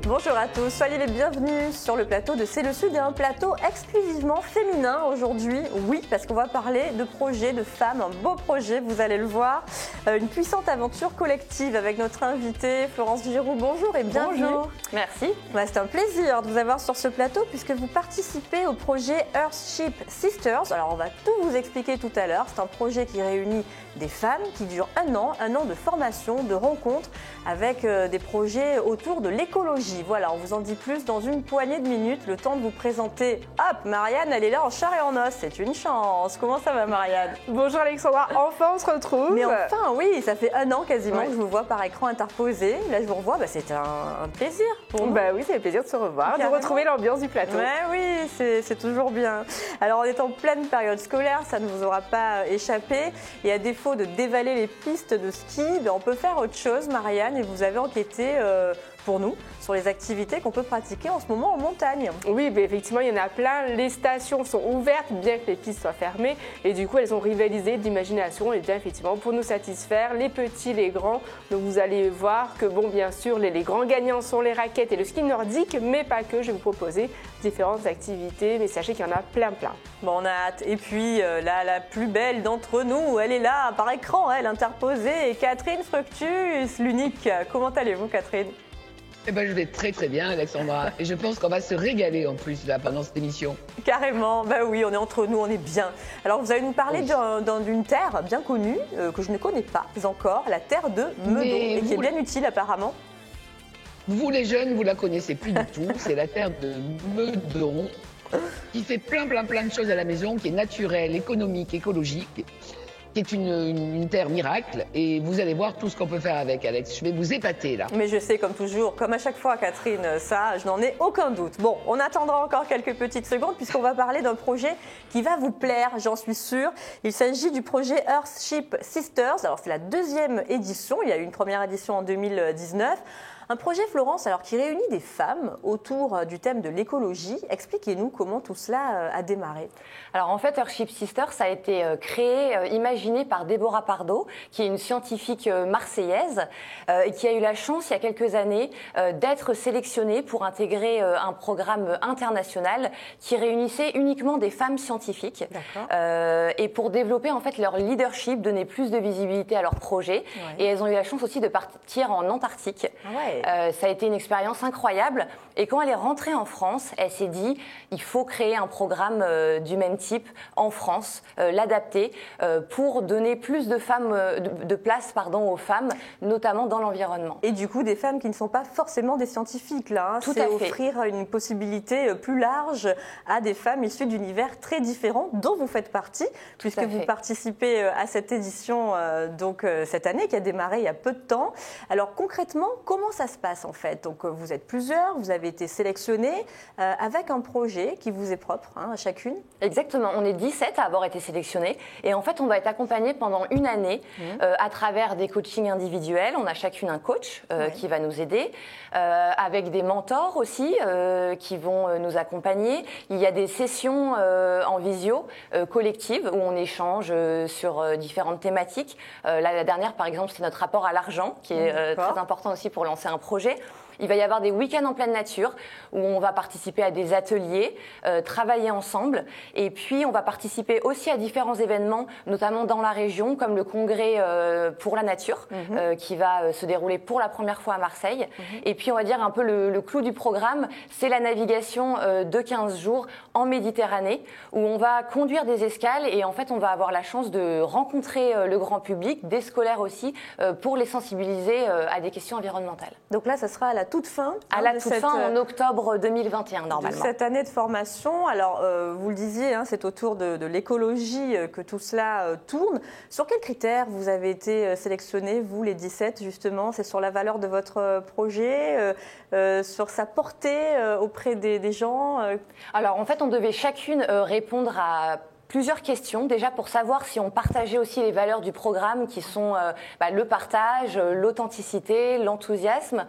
Bonjour à tous, soyez les bienvenus sur le plateau de C'est le Sud et un plateau exclusivement féminin aujourd'hui. Oui, parce qu'on va parler de projets, de femmes, un beau projet, vous allez le voir. Une puissante aventure collective avec notre invitée Florence Giroux. Bonjour et bienvenue. Bonjour, merci. C'est un plaisir de vous avoir sur ce plateau puisque vous participez au projet Earthship Sisters. Alors on va tout vous expliquer tout à l'heure. C'est un projet qui réunit des femmes qui dure un an de formation, de rencontres avec des projets autour de l'écologie. Voilà, on vous en dit plus dans une poignée de minutes, le temps de vous présenter. Hop, Marianne, elle est là en chair et en os, c'est une chance. Comment ça va, Marianne? Bonjour Alexandra, enfin on se retrouve. Mais enfin, oui, ça fait un an quasiment que je vous vois par écran interposé. Là, je vous revois, c'est un plaisir pour nous. Oui, c'est un plaisir de se revoir, de retrouver l'ambiance du plateau. Oui, c'est toujours bien. Alors, on est en pleine période scolaire, ça ne vous aura pas échappé. Et à défaut de dévaler les pistes de ski, on peut faire autre chose, Marianne, et vous avez enquêté pour nous sur les activités qu'on peut pratiquer en ce moment en montagne. Oui, effectivement, il y en a plein. Les stations sont ouvertes, bien que les pistes soient fermées. Et du coup, elles ont rivalisé d'imagination et bien effectivement pour nous satisfaire, les petits, les grands. Donc vous allez voir que, bien sûr, les grands gagnants sont les raquettes et le ski nordique, mais pas que. Je vais vous proposer différentes activités, mais sachez qu'il y en a plein. On a hâte. Et puis, la plus belle d'entre nous, elle est là par écran, elle interposée, et Catherine Fructus, l'unique. Comment allez-vous, Catherine ? Je vais très bien, Alexandra, et je pense qu'on va se régaler en plus là pendant cette émission. Carrément, oui, on est entre nous, on est bien. Alors vous allez nous parler d'une terre bien connue, que je ne connais pas encore, la terre de Meudon, et qui est bien utile apparemment. Vous les jeunes, vous la connaissez plus du tout, c'est la terre de Meudon, qui fait plein de choses à la maison, qui est naturelle, économique, écologique, qui est une terre miracle, et vous allez voir tout ce qu'on peut faire avec, Alex. Je vais vous épater là. Mais je sais, comme toujours, comme à chaque fois, Catherine, ça, je n'en ai aucun doute. Bon, on attendra encore quelques petites secondes puisqu'on va parler d'un projet qui va vous plaire, j'en suis sûre. Il s'agit du projet Earthship Sisters. Alors, c'est la deuxième édition. Il y a eu une première édition en 2019. Un projet, Florence, qui réunit des femmes autour du thème de l'écologie. Expliquez-nous comment tout cela a démarré. Alors en fait, Earthship Sisters a été créé, imaginé par Déborah Pardo, qui est une scientifique marseillaise et qui a eu la chance, il y a quelques années, d'être sélectionnée pour intégrer un programme international qui réunissait uniquement des femmes scientifiques et pour développer en fait leur leadership, donner plus de visibilité à leur projet. Ouais. Et elles ont eu la chance aussi de partir en Antarctique. Ça a été une expérience incroyable. Et quand elle est rentrée en France, elle s'est dit il faut créer un programme du même type en France, l'adapter pour donner plus de place aux femmes, notamment dans l'environnement. Et du coup, des femmes qui ne sont pas forcément des scientifiques, là. C'est offrir une possibilité plus large à des femmes issues d'univers très différents, dont vous faites partie, puisque vous participez à cette édition cette année qui a démarré il y a peu de temps. Alors concrètement, comment ça se passe en fait? Donc vous êtes plusieurs, vous avez été sélectionnés avec un projet qui vous est propre à chacune. Exactement, on est 17 à avoir été sélectionnés et en fait on va être accompagnés pendant une année à travers des coachings individuels. On a chacune un coach qui va nous aider, avec des mentors aussi qui vont nous accompagner. Il y a des sessions en visio collectives où on échange sur différentes thématiques. La dernière par exemple c'est notre rapport à l'argent qui est très important aussi pour lancer un projet. Il va y avoir des week-ends en pleine nature où on va participer à des ateliers, travailler ensemble. Et puis, on va participer aussi à différents événements, notamment dans la région, comme le congrès pour la nature, qui va se dérouler pour la première fois à Marseille. Et puis, on va dire un peu le clou du programme, c'est la navigation de 15 jours en Méditerranée, où on va conduire des escales et en fait, on va avoir la chance de rencontrer le grand public, des scolaires aussi, pour les sensibiliser à des questions environnementales. Donc là, ça sera à la toute fin. À la toute fin, en octobre 2021, normalement. De cette année de formation. Alors, vous le disiez, c'est autour de l'écologie que tout cela tourne. Sur quels critères vous avez été sélectionnés, vous, les 17, justement? C'est sur la valeur de votre projet, sur sa portée auprès des gens? Alors, en fait, on devait chacune répondre à plusieurs questions, déjà pour savoir si on partageait aussi les valeurs du programme qui sont le partage, l'authenticité, l'enthousiasme.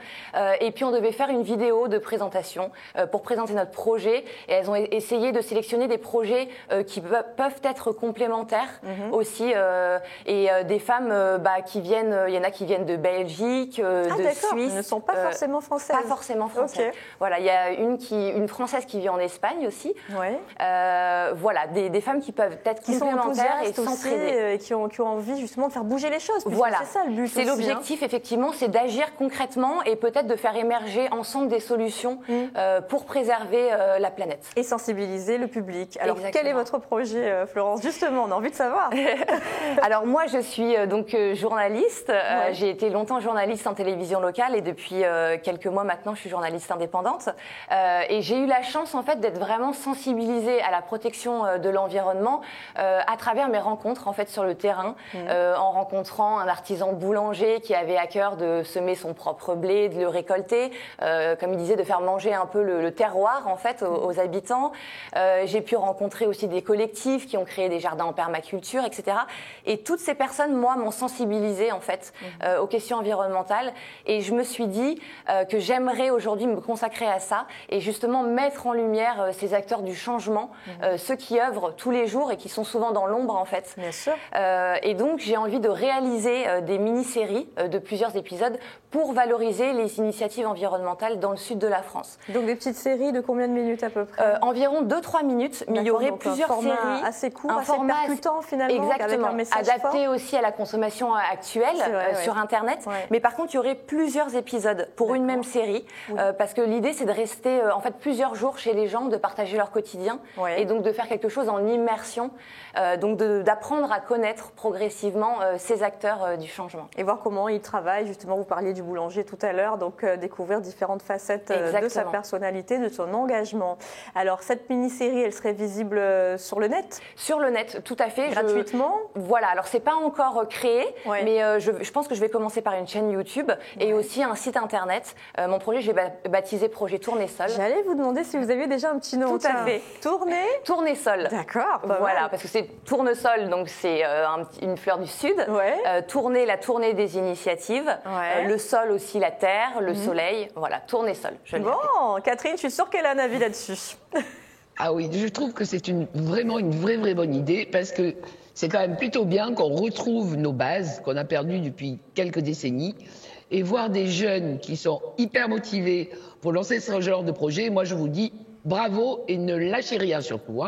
Et puis on devait faire une vidéo de présentation pour présenter notre projet. Et elles ont essayé de sélectionner des projets qui peuvent être complémentaires aussi. Et des femmes qui viennent, il y en a qui viennent de Belgique, de Suisse. Elles ne sont pas forcément françaises. Pas forcément françaises. Okay. Voilà, il y a une Française qui vit en Espagne aussi. Ouais. Voilà, des femmes qui peuvent être complémentaires et s'entraider. Et qui ont envie justement de faire bouger les choses. Voilà, c'est ça le but. C'est l'objectif effectivement, c'est d'agir concrètement et peut-être de faire émerger ensemble des solutions pour préserver la planète. Et sensibiliser le public. Alors quel est votre projet, Florence? Justement, on a envie de savoir. Alors moi je suis donc journaliste. J'ai été longtemps journaliste en télévision locale et depuis quelques mois maintenant je suis journaliste indépendante. Et j'ai eu la chance en fait d'être vraiment sensibilisée à la protection de l'environnement à travers mes rencontres en fait sur le terrain, en rencontrant un artisan boulanger qui avait à cœur de semer son propre blé, de le récolter, comme il disait, de faire manger un peu le terroir en fait aux habitants. J'ai pu rencontrer aussi des collectifs qui ont créé des jardins en permaculture, etc. Et toutes ces personnes, moi, m'ont sensibilisée en fait aux questions environnementales. Et je me suis dit que j'aimerais aujourd'hui me consacrer à ça et justement mettre en lumière ces acteurs du changement, ceux qui œuvrent tous les jours et qui sont souvent dans l'ombre en fait. Bien sûr. Et donc j'ai envie de réaliser des mini-séries de plusieurs épisodes pour valoriser les initiatives environnementales dans le sud de la France. Donc des petites séries de combien de minutes à peu près? Environ 2-3 minutes, mais il y aurait plusieurs séries. Un format assez court, assez percutant finalement. Exactement, avec un message adapté fort. Aussi à la consommation actuelle sur Internet. Ouais. Mais par contre, il y aurait plusieurs épisodes pour une même série, parce que l'idée c'est de rester en fait plusieurs jours chez les gens, de partager leur quotidien et donc de faire quelque chose en immersion, donc d'apprendre à connaître progressivement ces acteurs du changement. Et voir comment ils travaillent, justement vous parliez du boulanger tout à l'heure, donc découvrir différentes facettes de sa personnalité, de son engagement. Alors cette mini-série, elle serait visible sur le net? Sur le net, tout à fait. Gratuitement? Voilà, alors c'est pas encore créé, mais je pense que je vais commencer par une chaîne YouTube et aussi un site internet. Mon projet, j'ai baptisé Projet Tournesol. J'allais vous demander si vous aviez déjà un petit nom. Tout à fait. Tournesol. D'accord. Voilà, parce que c'est tournesol, donc c'est une fleur du sud. Tourner, la tournée des initiatives. Le sol aussi, la terre, le soleil. Voilà, tournesol. Bon, Catherine, je suis sûre qu'elle a un avis là-dessus. Ah oui, je trouve que c'est vraiment une vraie bonne idée parce que c'est quand même plutôt bien qu'on retrouve nos bases qu'on a perdues depuis quelques décennies et voir des jeunes qui sont hyper motivés pour lancer ce genre de projet. Moi, je vous dis bravo et ne lâchez rien surtout.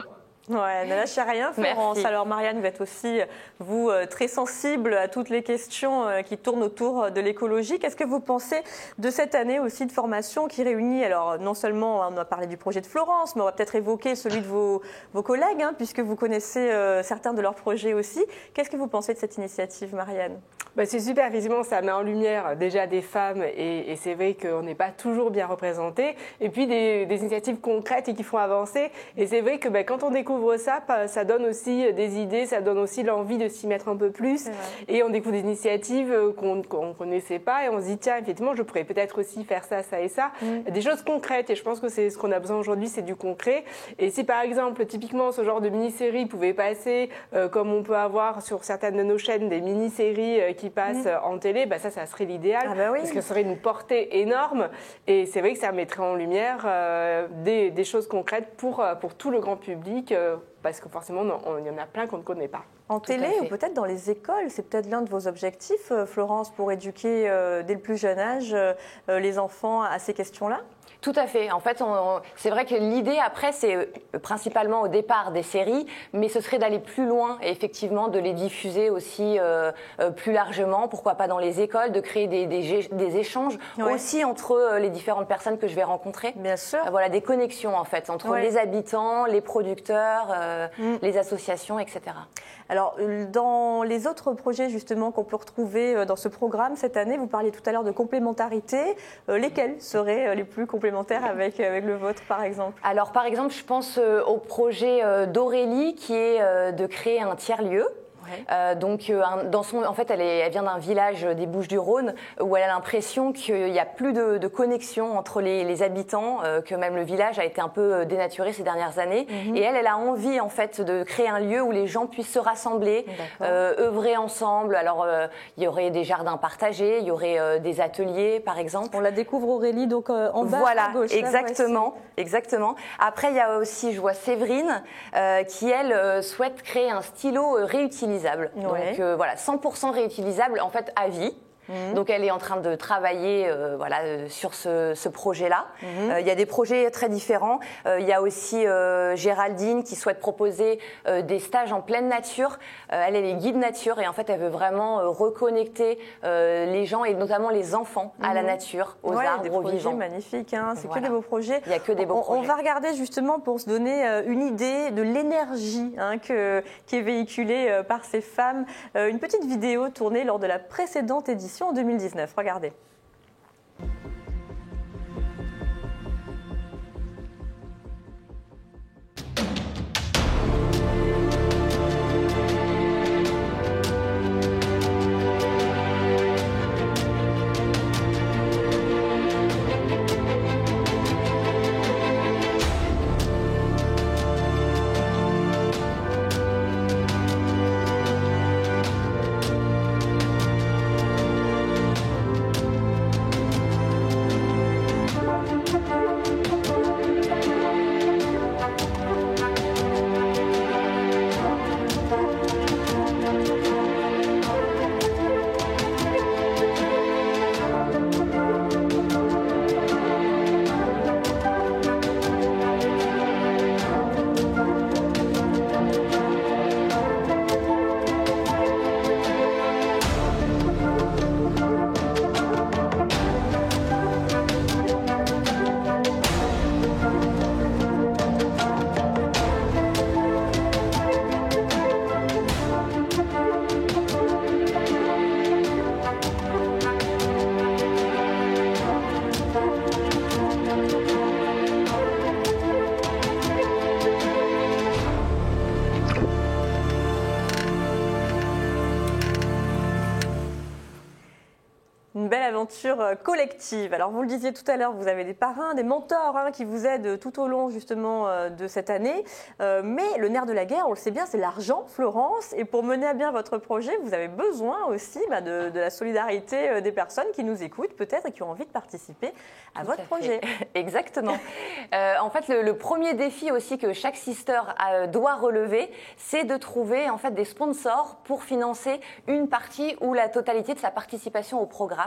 Ouais, ne lâchez rien, Florence. Merci. Alors Marianne, vous êtes aussi, vous, très sensible à toutes les questions qui tournent autour de l'écologie. Qu'est-ce que vous pensez de cette année aussi de formation qui réunit, alors non seulement, on a parlé du projet de Florence, mais on va peut-être évoquer celui de vos collègues, puisque vous connaissez certains de leurs projets aussi. Qu'est-ce que vous pensez de cette initiative, Marianne? C'est super, effectivement, ça met en lumière déjà des femmes et c'est vrai qu'on n'est pas toujours bien représentés. Et puis des initiatives concrètes et qui font avancer. Et c'est vrai que quand on découvre ça, ça donne aussi des idées, ça donne aussi l'envie de s'y mettre un peu plus. Et on découvre des initiatives qu'on ne connaissait pas et on se dit, tiens, effectivement, je pourrais peut-être aussi faire ça, ça et ça. Des choses concrètes et je pense que c'est ce qu'on a besoin aujourd'hui, c'est du concret. Et si par exemple, typiquement, ce genre de mini-série pouvait passer comme on peut avoir sur certaines de nos chaînes, des mini-séries qui passent en télé, ça serait l'idéal parce que ça serait une portée énorme et c'est vrai que ça mettrait en lumière des choses concrètes pour tout le grand public parce que forcément il y en a plein qu'on ne connaît pas. En télé ou peut-être dans les écoles, c'est peut-être l'un de vos objectifs, Florence, pour éduquer dès le plus jeune âge les enfants à ces questions-là? Tout à fait. En fait, c'est vrai que l'idée après, c'est principalement au départ des séries, mais ce serait d'aller plus loin et effectivement de les diffuser aussi plus largement, pourquoi pas dans les écoles, de créer des échanges aussi entre les différentes personnes que je vais rencontrer. Bien sûr. Voilà, des connexions en fait entre les habitants, les producteurs, les associations, etc. Alors, dans les autres projets justement qu'on peut retrouver dans ce programme cette année, vous parliez tout à l'heure de complémentarité. Lesquels seraient les plus complémentaires avec le vôtre, par exemple? Alors, par exemple, je pense au projet d'Aurélie qui est de créer un tiers-lieu. En fait, elle vient d'un village des Bouches-du-Rhône où elle a l'impression qu'il n'y a plus de connexion entre les habitants, que même le village a été un peu dénaturé ces dernières années. Et elle a envie en fait de créer un lieu où les gens puissent se rassembler, œuvrer ensemble. Alors, il y aurait des jardins partagés, il y aurait des ateliers, par exemple. On la découvre, Aurélie, donc en bas à gauche. Exactement. Après, il y a aussi, je vois Séverine, qui, elle, souhaite créer un stylo réutilisable. Donc, 100% réutilisable, en fait, à vie. Donc elle est en train de travailler sur ce projet-là. Il y a des projets très différents. Il y a aussi Géraldine qui souhaite proposer des stages en pleine nature. Elle est guide nature et en fait elle veut vraiment reconnecter les gens et notamment les enfants à la nature, aux arbres, aux vivants. Magnifiques, hein. C'est que des beaux projets. Il n'y a que des beaux projets. On va regarder justement pour se donner une idée de l'énergie qui est véhiculée par ces femmes. Une petite vidéo tournée lors de la précédente édition en 2019. Regardez. Une belle aventure collective. Alors vous le disiez tout à l'heure, vous avez des parrains, des mentors qui vous aident tout au long justement de cette année. Mais le nerf de la guerre, on le sait bien, c'est l'argent, Florence. Et pour mener à bien votre projet, vous avez besoin aussi de la solidarité des personnes qui nous écoutent peut-être et qui ont envie de participer à votre projet. Exactement. En fait, le premier défi aussi que chaque sister doit relever, c'est de trouver en fait des sponsors pour financer une partie ou la totalité de sa participation au programme.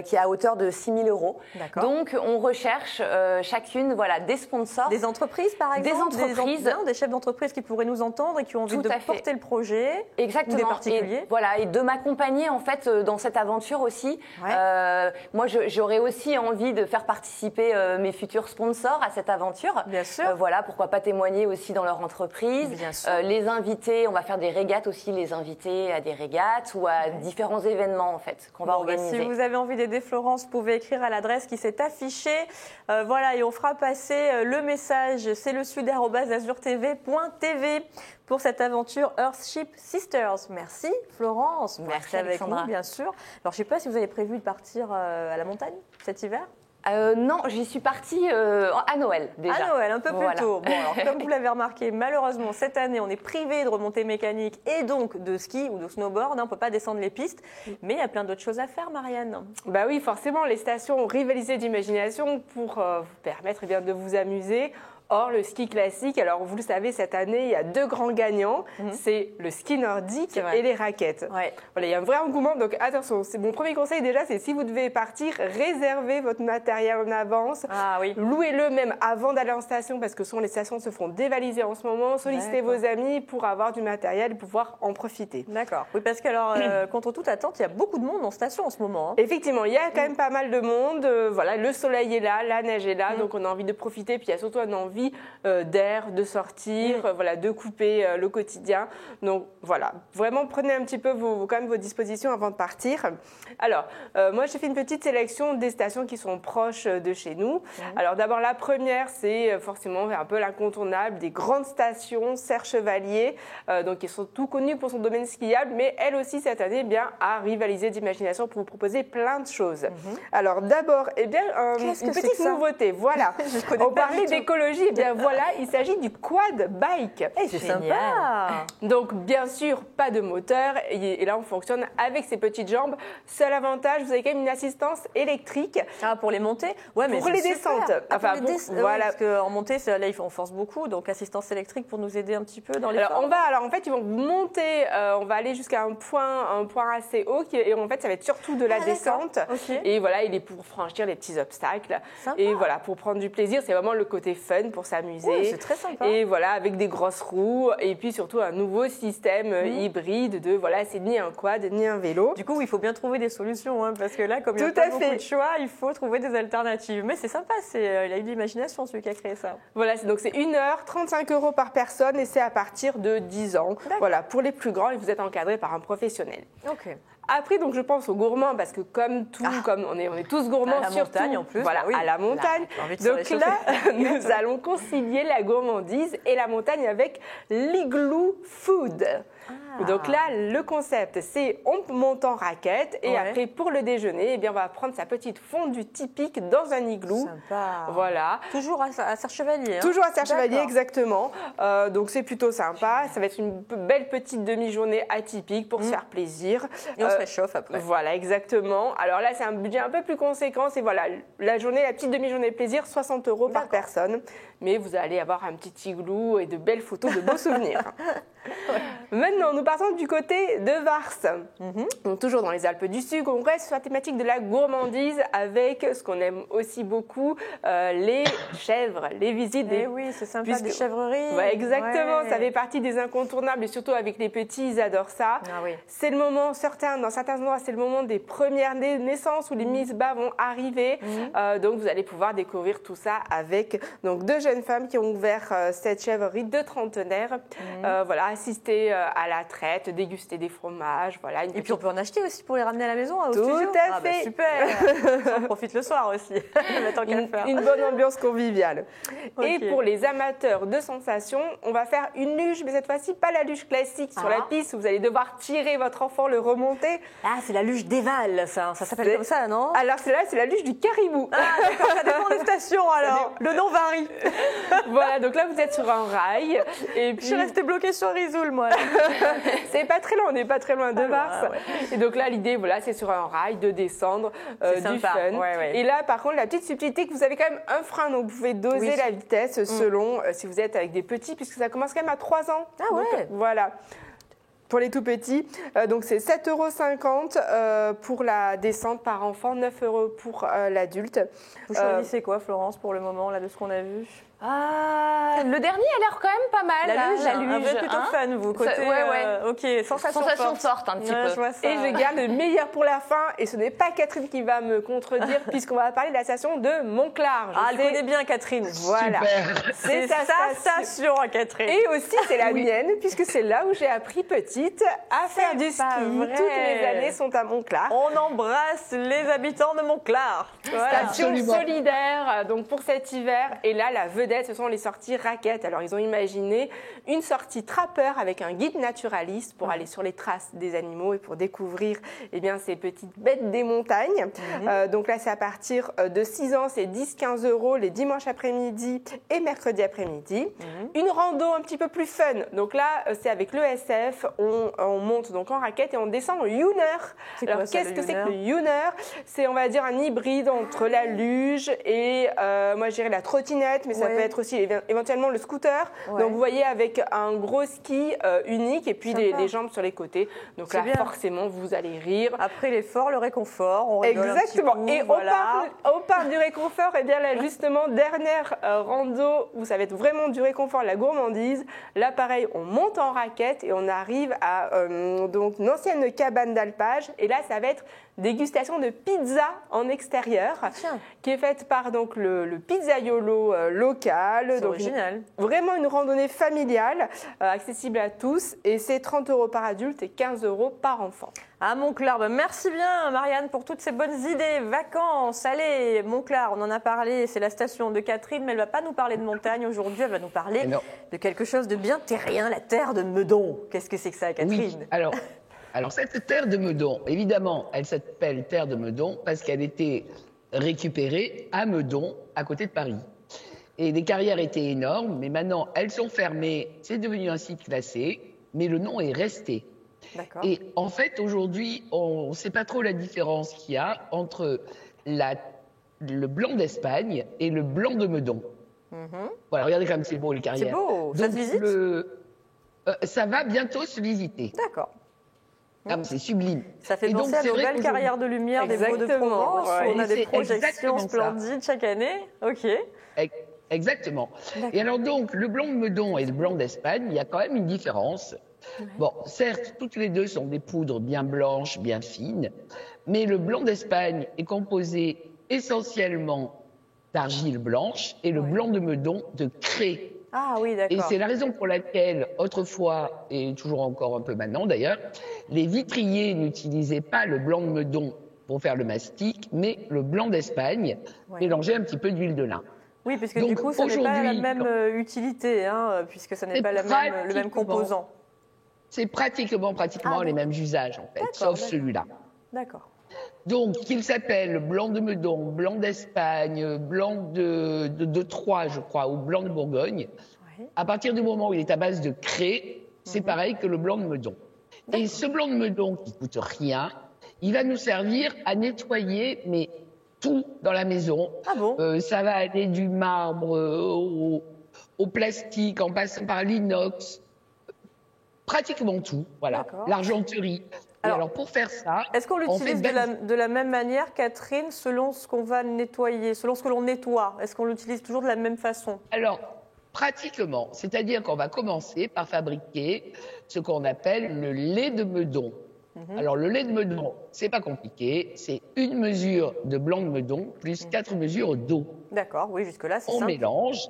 Qui est à hauteur de 6 000 €. Donc, on recherche chacune des sponsors. Des entreprises, par exemple. Des entreprises. Des chefs d'entreprise qui pourraient nous entendre et qui ont envie de porter le projet. Exactement. Ou des particuliers. Et de m'accompagner en fait dans cette aventure aussi. Moi, j'aurais aussi envie de faire participer mes futurs sponsors à cette aventure. Bien sûr. Pourquoi pas témoigner aussi dans leur entreprise. Bien sûr. Les inviter, on va faire des régates aussi, les inviter à des régates ou à différents événements en fait qu'on va organiser. Si vous avez envie d'aider Florence, vous pouvez écrire à l'adresse qui s'est affichée. Et on fera passer le message, c'est lesud@azurtv.tv pour cette aventure Earthship Sisters. Merci Florence. Merci avec Alexandra. nous, bien sûr. Alors je ne sais pas si vous avez prévu de partir à la montagne cet hiver. Non, j'y suis partie à Noël déjà. À Noël, un peu plus tôt. Bon, alors comme vous l'avez remarqué, malheureusement cette année on est privé de remontée mécanique et donc de ski ou de snowboard. On ne peut pas descendre les pistes, mais il y a plein d'autres choses à faire, Marianne. Bah oui, forcément, les stations ont rivalisé d'imagination pour vous permettre de vous amuser. Or, le ski classique, alors vous le savez, cette année, il y a deux grands gagnants. C'est le ski nordique et les raquettes. Il y a un vrai engouement. Donc, attention, mon premier conseil déjà, c'est si vous devez partir, réservez votre matériel en avance. Louez-le même avant d'aller en station parce que souvent les stations se font dévaliser en ce moment. Sollicitez vos amis pour avoir du matériel et pouvoir en profiter. D'accord. Oui, parce que contre toute attente, il y a beaucoup de monde en station en ce moment. Effectivement, il y a quand même pas mal de monde. Le soleil est là, la neige est là, donc on a envie de profiter. Puis il y a surtout une envie envie d'air, de sortir, voilà, de couper le quotidien. Donc voilà, vraiment prenez un petit peu quand même vos dispositions avant de partir. Alors, moi j'ai fait une petite sélection des stations qui sont proches de chez nous. Alors d'abord la première, c'est forcément un peu l'incontournable des grandes stations Serre-Chevalier, donc qui sont tout connues pour son domaine skiable, mais elle aussi cette année a rivalisé d'imagination pour vous proposer plein de choses. Alors d'abord, une petite nouveauté, voilà. On parlait d'écologie, voilà, il s'agit du quad bike. C'est sympa. Donc bien sûr, pas de moteur, et là on fonctionne avec ses petites jambes. Seul avantage, vous avez quand même une assistance électrique. Ah, pour les montées? Ouais, mais pour les descentes. Enfin, voilà. Parce qu'en montée, là, on force beaucoup, donc assistance électrique pour nous aider un petit peu dans les alors en fait, ils vont monter, on va aller jusqu'à un point assez haut, et en fait, ça va être surtout de la descente. Okay. Et voilà, il est pour franchir les petits obstacles. Sympa. Et voilà, pour prendre du plaisir, c'est vraiment le côté fun pour s'amuser. Ouais, c'est très sympa. Et voilà, avec des grosses roues, et puis surtout un nouveau système hybride de, voilà, c'est ni un quad, ni un vélo. Du coup, il faut bien trouver des solutions, hein, parce que là, comme il n'y a pas beaucoup de choix, il faut trouver des alternatives. Mais c'est sympa, il a eu de l'imagination, celui qui a créé ça. Voilà, donc c'est 1 heure, 35 € par personne, et c'est à partir de 10 ans. Voilà, pour les plus grands, et vous êtes encadré par un professionnel. Ok. Après, donc je pense aux gourmands, parce que comme on est tous gourmands, à la montagne en plus. Voilà, à la montagne. Donc là, nous allons concilier la gourmandise et la montagne avec l'igloo food. Donc là, le concept, c'est on monte en raquette et après, pour le déjeuner, on va prendre sa petite fondue typique dans un igloo. Sympa. Voilà. Toujours à Serre-Chevalier. Hein. Toujours à Serre-Chevalier, exactement. Donc c'est plutôt sympa. Ça va être une belle petite demi-journée atypique pour se faire plaisir. Et on se réchauffe après. Voilà, exactement. Alors là, c'est un budget un peu plus conséquent. C'est voilà, la petite demi-journée plaisir, 60 € par personne. Mais vous allez avoir un petit igloo et de belles photos, de beaux souvenirs. Maintenant, nous partons du côté de Vars. Donc, toujours dans les Alpes du Sud, on reste sur la thématique de la gourmandise avec ce qu'on aime aussi beaucoup, les chèvres, les visites des... oui, c'est sympa, des chèvreries. Ouais, exactement, ça fait partie des incontournables et surtout avec les petits, ils adorent ça. Ah, oui. C'est le moment, dans certains endroits, c'est le moment des premières naissances où les mises-bas vont arriver. Donc, vous allez pouvoir découvrir tout ça avec donc, 2 jeunes femmes qui ont ouvert cette chèvrerie de trentenaires. Voilà, assister à la traite, déguster des fromages. Voilà, et puis on peut en acheter aussi pour les ramener à la maison, au studio. Tout à fait. Super. On profite le soir aussi. Une bonne ambiance conviviale. Okay. Et pour les amateurs de sensations, on va faire une luge, mais cette fois-ci pas la luge classique sur la piste où vous allez devoir tirer votre enfant, le remonter. Ah, c'est la luge d'Éval, ça s'appelle comme ça, non? Alors c'est la luge du caribou. Ah, d'accord, ça dépend des stations alors. Le nom varie. Voilà, donc là vous êtes sur un rail. Et puis... Je suis restée bloquée sur Risoul, moi. C'est pas très loin, on n'est pas très loin de Vars. Et donc là, l'idée, voilà, c'est sur un rail de descendre, du fun. Et là, par contre, la petite subtilité que vous avez quand même un frein, donc vous pouvez doser la vitesse selon si vous êtes avec des petits, puisque ça commence quand même à 3 ans. Ah ouais. Donc, voilà. Pour les tout petits, donc c'est 7,50 € pour la descente par enfant, 9 € pour l'adulte. Vous choisissez quoi, Florence, pour le moment, là, de ce qu'on a vu? Le dernier a l'air quand même pas mal. La luge, un peu plutôt fun, vous, côté... ok, sensation forte un petit peu. Je vois ça. Et je garde le meilleur pour la fin, et ce n'est pas Catherine qui va me contredire, puisqu'on va parler de la station de Montclar. Elle connaît bien Catherine. Voilà. C'est sa station, Catherine. Et aussi, c'est la mienne, puisque c'est là où j'ai appris petite à faire du ski. Toutes mes années sont à Montclar. On embrasse les habitants de Montclar. Station solidaire, donc pour cet hiver. Et là, la vedette, ce sont les sorties raquettes. Alors, ils ont imaginé une sortie trappeur avec un guide naturaliste pour aller sur les traces des animaux et pour découvrir ces petites bêtes des montagnes. Donc là, c'est à partir de 6 ans, c'est 10-15 € les dimanches après-midi et mercredi après-midi. Une rando un petit peu plus fun. Donc là, c'est avec l'ESF. On monte donc en raquette et on descend en Youner. Alors, qu'est-ce que c'est que le Youner? C'est, on va dire, un hybride entre la luge et, moi, je dirais la trottinette, mais ça peut être aussi éventuellement le scooter. Donc vous voyez avec un gros ski unique et puis les jambes sur les côtés. Donc là forcément vous allez rire. Après l'effort, le réconfort, on rigole. Exactement. Un petit coup, et on part du réconfort. Et bien là justement dernière rando où ça va être vraiment du réconfort, la gourmandise. Là pareil, on monte en raquette et on arrive à donc une ancienne cabane d'alpage. Et là ça va être dégustation de pizza en extérieur qui est faite par donc le pizzaiolo local. verticale. C'est original. Vraiment une randonnée familiale, accessible à tous. Et c'est 30 € par adulte et 15 € par enfant. À Monclar, merci bien Marianne pour toutes ces bonnes idées. Vacances, allez, Monclar, on en a parlé, c'est la station de Catherine, mais elle ne va pas nous parler de montagne aujourd'hui, elle va nous parler de quelque chose de bien terrien, la terre de Meudon. Qu'est-ce que c'est que ça, Catherine? Oui, alors cette terre de Meudon, évidemment, elle s'appelle terre de Meudon parce qu'elle était récupérée à Meudon, à côté de Paris. Et les carrières étaient énormes, mais maintenant elles sont fermées, c'est devenu un site classé, mais le nom est resté. Et en fait, aujourd'hui, on ne sait pas trop la différence qu'il y a entre le blanc d'Espagne et le blanc de Meudon. Voilà, regardez comme c'est beau, les carrières. C'est beau, ça se visite ça va bientôt se visiter. D'accord. C'est sublime. Ça fait penser à nos belles carrières de lumière des Vaux de Provence, où on a des projections splendides chaque année. Ok. Exactement. Et alors donc, le blanc de Meudon et le blanc d'Espagne, il y a quand même une différence. Bon, certes, toutes les deux sont des poudres bien blanches, bien fines, mais le blanc d'Espagne est composé essentiellement d'argile blanche et le blanc de Meudon de craie. Ah oui, d'accord. Et c'est la raison pour laquelle, autrefois, et toujours encore un peu maintenant d'ailleurs, les vitriers n'utilisaient pas le blanc de Meudon pour faire le mastic, mais le blanc d'Espagne mélangé un petit peu d'huile de lin. Oui, puisque du coup, ça n'est pas la même utilité, puisque ça n'est pas le même composant. C'est pratiquement les mêmes usages, en fait, sauf celui-là. D'accord. Donc, qu'il s'appelle blanc de Meudon, blanc d'Espagne, blanc de Troyes, je crois, ou blanc de Bourgogne, à partir du moment où il est à base de craie, c'est pareil que le blanc de Meudon. Et ce blanc de Meudon, qui coûte rien, il va nous servir à nettoyer, mais tout dans la maison. Ah bon? Ça va aller du marbre au plastique, en passant par l'inox, pratiquement tout, voilà, l'argenterie. Alors pour faire ça, est-ce qu'on l'utilise de la même manière, Catherine, selon ce qu'on va nettoyer, selon ce que l'on nettoie? Est-ce qu'on l'utilise toujours de la même façon? Alors, pratiquement, c'est-à-dire qu'on va commencer par fabriquer ce qu'on appelle le lait de Meudon. Alors le lait de Meudon, c'est pas compliqué, c'est une mesure de blanc de Meudon plus 4 mesures d'eau. D'accord, oui, jusque-là, c'est simple. On mélange.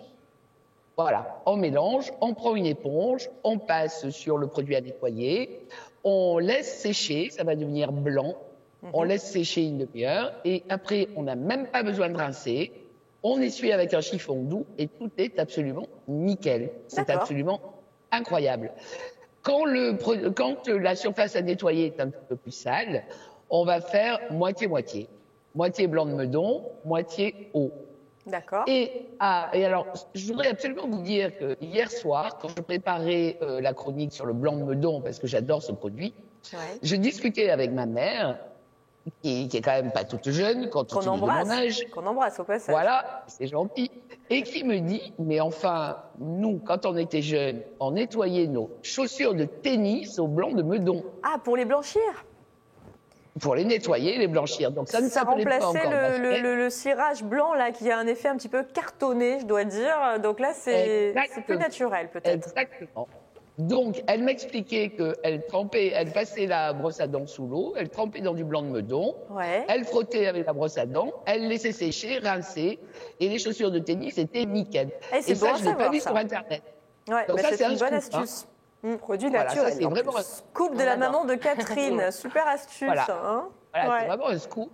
Voilà, on mélange, on prend une éponge, on passe sur le produit à nettoyer, on laisse sécher, ça va devenir blanc, on laisse sécher une demi-heure et après, on n'a même pas besoin de rincer, on essuie avec un chiffon doux et tout est absolument nickel. C'est absolument incroyable. Quand la surface à nettoyer est un petit peu plus sale, on va faire moitié-moitié. Moitié blanc de Meudon, moitié eau. D'accord. Et alors, je voudrais absolument vous dire que hier soir, quand je préparais la chronique sur le blanc de Meudon, parce que j'adore ce produit, je discutais avec ma mère, qui est quand même pas toute jeune, quand on est de mon âge. Qu'on embrasse au passage. Voilà, c'est gentil. Et qui me dit, mais enfin, nous, quand on était jeunes, on nettoyait nos chaussures de tennis au blanc de Meudon. Ah, pour les blanchir? Pour les nettoyer, les blanchir. Donc ça ne s'appelait pas encore le cirage blanc là, qui a un effet un petit peu cartonné, je dois dire. Donc là, c'est plus naturel peut-être. Exactement. Donc elle m'expliquait qu'elle passait la brosse à dents sous l'eau, elle trempait dans du blanc de Meudon, elle frottait avec la brosse à dents, elle laissait sécher, rincer, et les chaussures de tennis étaient nickel. Et ça, je ne l'ai pas vu sur Internet. Ouais, donc ça, c'est une bonne astuce. Produit naturel. C'est vraiment un scoop de la maman de Catherine. Super astuce. Voilà, c'est vraiment un scoop.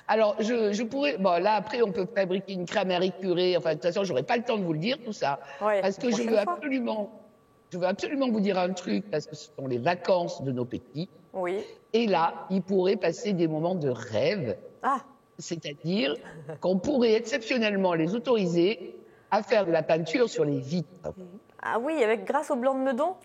Alors, je pourrais... Bon, là, après, on peut fabriquer une crème à récurer. Enfin, de toute façon, je n'aurai pas le temps de vous le dire, tout ça. Parce que je veux absolument vous dire un truc, parce que ce sont les vacances de nos petits. Oui. Et là, ils pourraient passer des moments de rêve. Ah. C'est-à-dire qu'on pourrait exceptionnellement les autoriser à faire de la peinture sur les vitres. Ah oui, grâce au blanc de Meudon?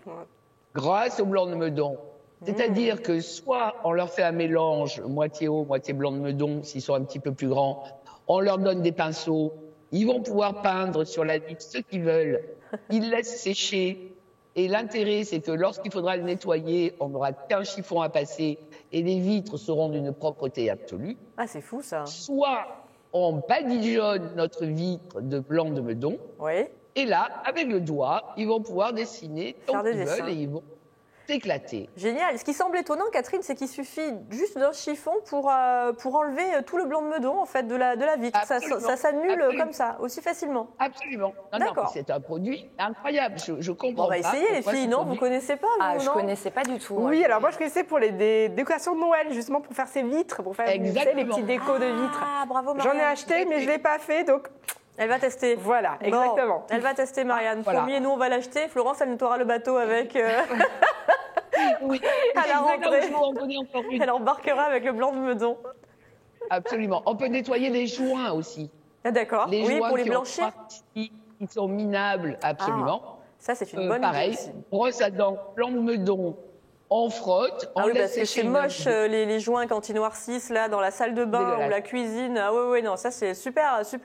Grâce au blanc de Meudon. C'est-à-dire que soit on leur fait un mélange, moitié eau, moitié blanc de Meudon, s'ils sont un petit peu plus grands, on leur donne des pinceaux, ils vont pouvoir peindre sur la vitre ce qu'ils veulent, ils laissent sécher. Et l'intérêt, c'est que lorsqu'il faudra le nettoyer, on n'aura qu'un chiffon à passer et les vitres seront d'une propreté absolue. Ah, c'est fou ça. Soit on badigeonne notre vitre de blanc de Meudon. Oui. Et là, avec le doigt, ils vont pouvoir dessiner tant qu'ils veulent et ils vont s'éclater. Génial. Ce qui semble étonnant, Catherine, c'est qu'il suffit juste d'un chiffon pour enlever tout le blanc de meudon en fait, de la vitre. Ça s'annule comme ça, aussi facilement. Absolument. Non, c'est un produit incroyable. Je comprends On va essayer, les filles. Non, vous ne connaissez pas, vous, je ne connaissais pas du tout. Oui, alors moi, je connaissais pour les décorations de Noël, justement, pour faire ces vitres, pour faire les petits décos de vitres. Ah, bravo, Marianne. J'en ai acheté, mais je ne l'ai pas fait, donc... Elle va tester. Voilà, exactement. Elle va tester, Marianne. Promis, nous, on va l'acheter. Florence, elle nettoiera le bateau avec... Oui, à la rentrée. Elle embarquera avec le blanc de meudon. Absolument. On peut nettoyer les joints aussi. Ah, d'accord. Les joints pour les blanchir. Qui sont minables, absolument. Ça, c'est une bonne idée. Pareil, brosse à dents, blanc de meudon, on frotte, on laisse sécher. Parce que c'est moche les joints quand ils noircissent là dans la salle de bain ou la cuisine. Ah ouais, non, ça c'est super astuce,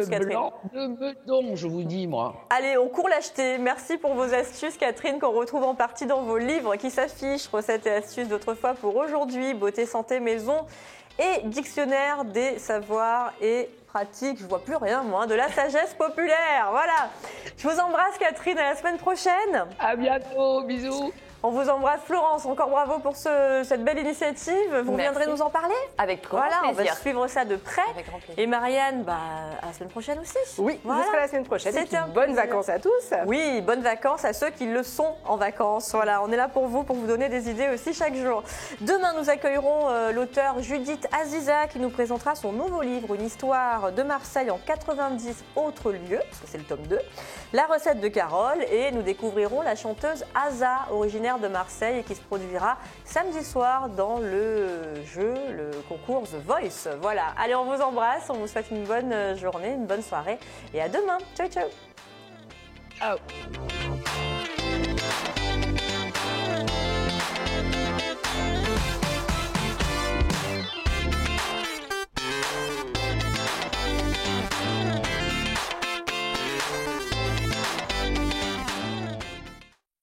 Catherine. Le blanc de meudon, je vous dis, moi. Allez, on court l'acheter. Merci pour vos astuces, Catherine, qu'on retrouve en partie dans vos livres qui s'affichent. Recettes et astuces d'autrefois pour aujourd'hui, beauté, santé, maison et dictionnaire des savoirs et pratiques. Je vois plus rien, moi, de la sagesse populaire. Voilà. Je vous embrasse, Catherine. À la semaine prochaine. À bientôt. Bisous. On vous embrasse, Florence. Encore bravo pour cette belle initiative. Vous viendrez nous en parler? Avec grand plaisir. On va suivre ça de près. Avec grand plaisir. Et Marianne, à la semaine prochaine aussi. Oui, je serai la semaine prochaine. Et puis, bonnes vacances à tous. Oui, bonnes vacances à ceux qui le sont en vacances. Voilà, on est là pour vous donner des idées aussi chaque jour. Demain, nous accueillerons l'auteure Judith Aziza qui nous présentera son nouveau livre, une histoire de Marseille en 90 autres lieux, parce que c'est le tome 2. La recette de Carole et nous découvrirons la chanteuse Aza, originaire de Marseille et qui se produira samedi soir dans le concours The Voice. Voilà, allez, on vous embrasse, on vous souhaite une bonne journée, une bonne soirée et à demain. Ciao, ciao. Ciao.